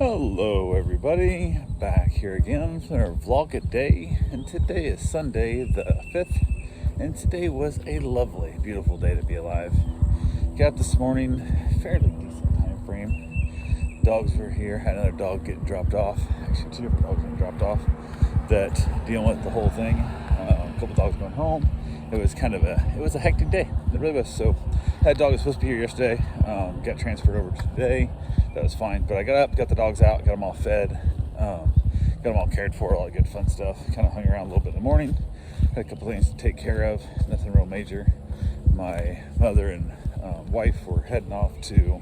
Hello everybody, back here again for our vlog a day, and today is Sunday the 5th, and today was a lovely, beautiful day to be alive. Got up this morning, fairly decent time frame. Dogs were here, had another dog get dropped off, actually two different dogs getting dropped off, that dealing with the whole thing. A couple dogs going home. It was a hectic day. It really was. So that dog was supposed to be here yesterday, got transferred over today. That was fine, but I got up, got the dogs out, got them all fed, got them all cared for, all that good fun stuff. Kind of hung around a little bit in the morning, had a couple things to take care of, nothing real major. My mother and wife were heading off to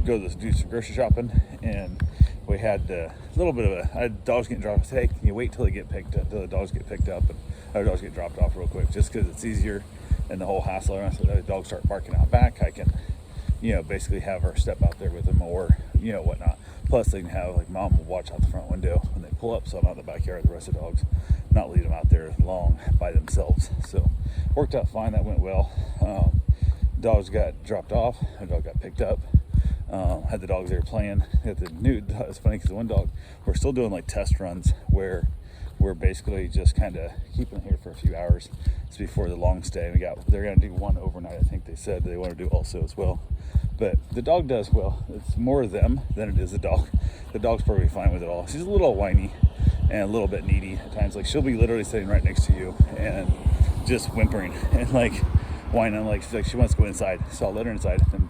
do some grocery shopping, and we had a little bit of I had dogs getting dropped off. Hey, can you wait till they get picked up, till the dogs get picked up, and other dogs get dropped off real quick, just because it's easier and the whole hassle around. So the dogs start barking out back, I can basically have her step out there with them or, whatnot. Plus, they can have, like, mom will watch out the front window when they pull up, so I'm out in the backyard with the rest of the dogs, not leave them out there long by themselves. So, worked out fine. That went well. Dogs got dropped off. A dog got picked up. Had the dogs there playing. It's funny because the one dog, we're still doing, like, test runs where we're basically just kind of keeping them here for a few hours. It's before the long stay. They're going to do one overnight. I think they said they want to do also as well. But the dog does well. It's more them than it is the dog. The dog's perfectly fine with it all. She's a little whiny and a little bit needy at times. Like, she'll be literally sitting right next to you and just whimpering and like whining, like she wants to go inside. So I'll let her inside, and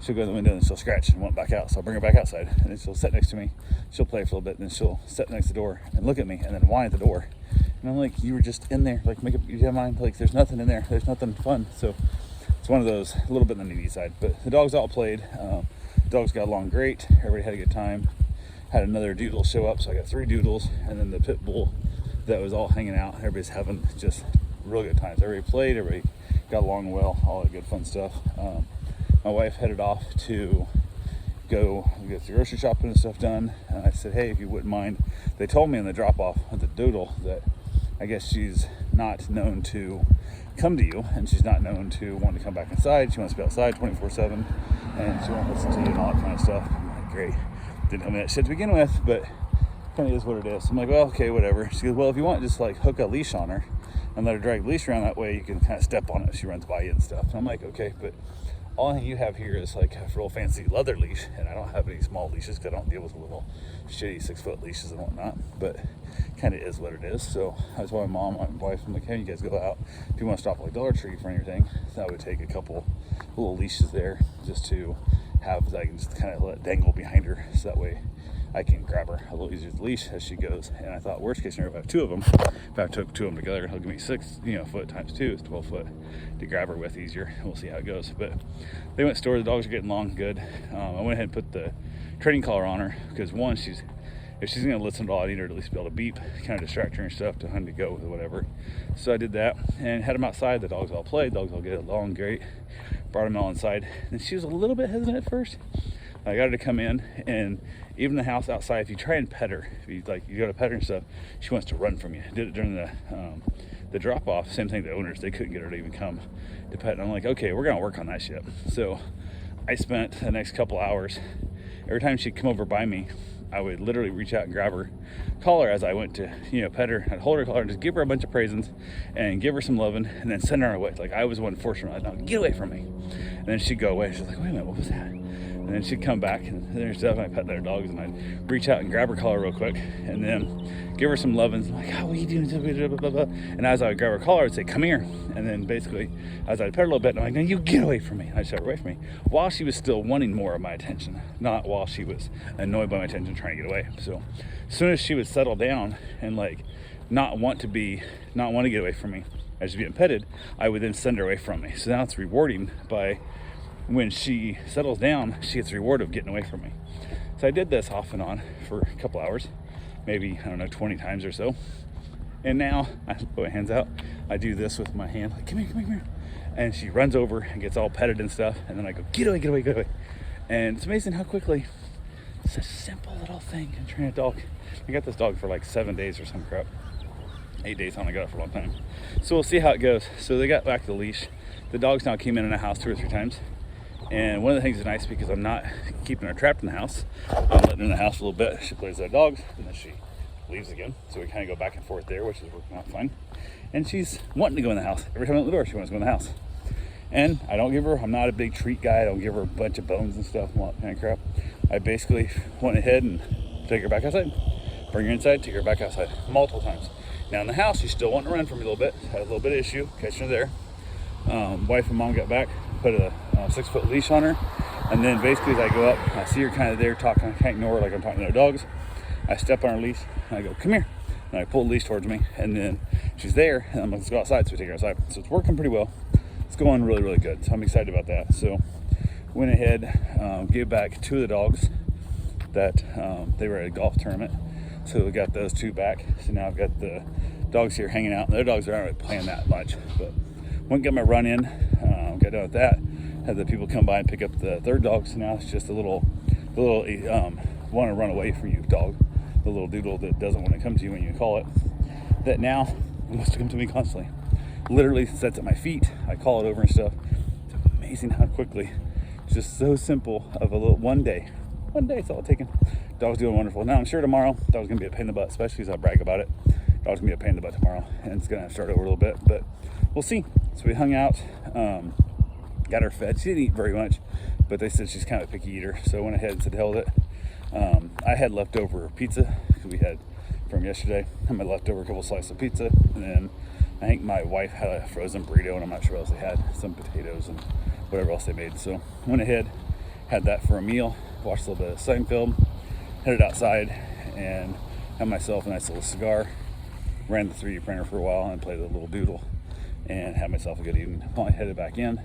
she'll go to the window and she'll scratch and want back out. So I'll bring her back outside, and then she'll sit next to me. She'll play for a little bit, and then she'll sit next to the door and look at me and then whine at the door. And I'm like, you were just in there. Like, make up your mind. Like, there's nothing in there. There's nothing fun. So it's one of those, a little bit on the needy side. But the dogs all played. Dogs got along great. Everybody had a good time. Had another doodle show up, so I got 3 doodles, and then the pit bull that was all hanging out. Everybody's having just real good times. Everybody played. Everybody got along well. All that good fun stuff. My wife headed off to go get the grocery shopping and stuff done. And I said, hey, if you wouldn't mind. They told me in the drop-off of the doodle that I guess she's not known to come to you, and she's not known to want to come back inside. She wants to be outside 24/7, and she won't listen to you and all that kind of stuff. I'm like, great. Didn't tell me that shit to begin with, but kind of is what it is. I'm like, well, okay, whatever. She goes, well, if you want, just like hook a leash on her and let her drag the leash around. That way you can kind of step on it if she runs by you and stuff. And I'm like, okay, but all you have here is like a real fancy leather leash, and I don't have any small leashes because I don't deal with little shitty 6-foot leashes and whatnot, but kind of is what it is. So I told my mom, my wife, I'm like, hey, you guys go out. If you want to stop at like Dollar Tree for anything, that would take a couple little leashes there just to have, that I can just kind of let it dangle behind her, so that way I can grab her a little easier with the leash as she goes. And I thought, worst case scenario, if I have 2 of them, if I took 2 of them together, it'll give me 6 foot times 2 is 12 foot to grab her with easier. We'll see how it goes. But they went to store. The dogs are getting along good. I went ahead and put the training collar on her because, one, if she's going to listen at all, I need her to at least be able to beep, kind of distract her and stuff to hunt to go with or whatever. So I did that and had them outside. The dogs all played. Dogs all get along great. Brought them all inside. And she was a little bit hesitant at first. I got her to come in, and even the house outside, if you try and pet her, if you go to pet her and stuff, she wants to run from you. Did it during the drop off. Same thing. The owners, they couldn't get her to even come to pet. And I'm like, okay, we're gonna work on that shit. So I spent the next couple hours. Every time she'd come over by me, I would literally reach out and grab her, call her as I went to pet her. I'd hold her collar and just give her a bunch of praisins and give her some loving, and then send her away. Like, I was one forcing her, like, no, get away from me. And then she'd go away. She's like, wait a minute, what was that? And then she'd come back, and there's stuff, and I pet their dogs, and I'd reach out and grab her collar real quick, and then give her some lovins. I'm like, how are you doing? Blah, blah, blah. And as I would grab her collar, I would say, come here. And then basically, as I'd pet her a little bit, I'm like, no, you get away from me. And I'd shove her away from me, while she was still wanting more of my attention, not while she was annoyed by my attention, trying to get away. So as soon as she would settle down and like not want to get away from me as she's getting petted, I would then send her away from me. So now it's rewarding by, when she settles down, she gets the reward of getting away from me. So I did this off and on for a couple hours, maybe, 20 times or so. And now I put my hands out. I do this with my hand, like, come here, come here, come here. And she runs over and gets all petted and stuff. And then I go, get away, get away, get away. And it's amazing how quickly, it's a simple little thing in training a dog. I got this dog for like 7 days or some crap. 8 days, I got it for a long time. So we'll see how it goes. So they got back the leash. The dogs now came in the house 2 or 3 times. And one of the things is nice because I'm not keeping her trapped in the house. I'm letting her in the house a little bit. She plays with the dogs, and then she leaves again. So we kind of go back and forth there, which is working out fine. And she's wanting to go in the house. Every time I open the door, she wants to go in the house. And I don't give her, I'm not a big treat guy. I don't give her a bunch of bones and stuff and all that kind of crap. I basically went ahead and take her back outside, bring her inside, take her back outside multiple times. Now in the house, she's still wanting to run from me a little bit. Had a little bit of issue catching her there. Wife and mom got back, put a 6-foot leash on her. And then basically as I go up, I see her kind of there talking. I can't ignore her like I'm talking to other dogs. I step on her leash and I go, come here. And I pull the leash towards me, and then she's there, and I'm like, let's go outside. So we take her outside. So it's working pretty well. It's going really, really good. So I'm excited about that. So went ahead, gave back 2 of the dogs that they were at a golf tournament. So we got those 2 back. So now I've got the dogs here hanging out. The other dogs aren't really playing that much, but went and got my run in, got done with that. Had the people come by and pick up the 3rd dog. So now it's just a little want to run away from you dog. The little doodle that doesn't want to come to you when you call it, that now wants to come to me constantly. Literally sits at my feet. I call it over and stuff. It's amazing how quickly, just so simple of a little one day it's all taken. Dog's doing wonderful. Now I'm sure tomorrow dog's gonna be a pain in the butt, especially as I brag about it. Dog's gonna be a pain in the butt tomorrow, and it's gonna start over a little bit, but we'll see. So we hung out, got her fed. She didn't eat very much, but they said she's kind of a picky eater, so I went ahead and said hell with it. I had leftover pizza because we had from yesterday. I had leftover a couple slices of pizza, and then I think my wife had a frozen burrito, and I'm not sure what else they had, some potatoes and whatever else they made. So went ahead, had that for a meal, watched a little bit of Seinfeld, headed outside, and had myself a nice little cigar, ran the 3D printer for a while, and played a little doodle, and had myself a good evening. Finally headed back in,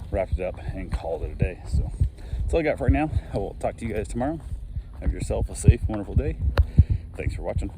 wrapped it up, and called it a day. So that's all I got for right now. I will talk to you guys tomorrow. Have yourself a safe, wonderful day. Thanks for watching.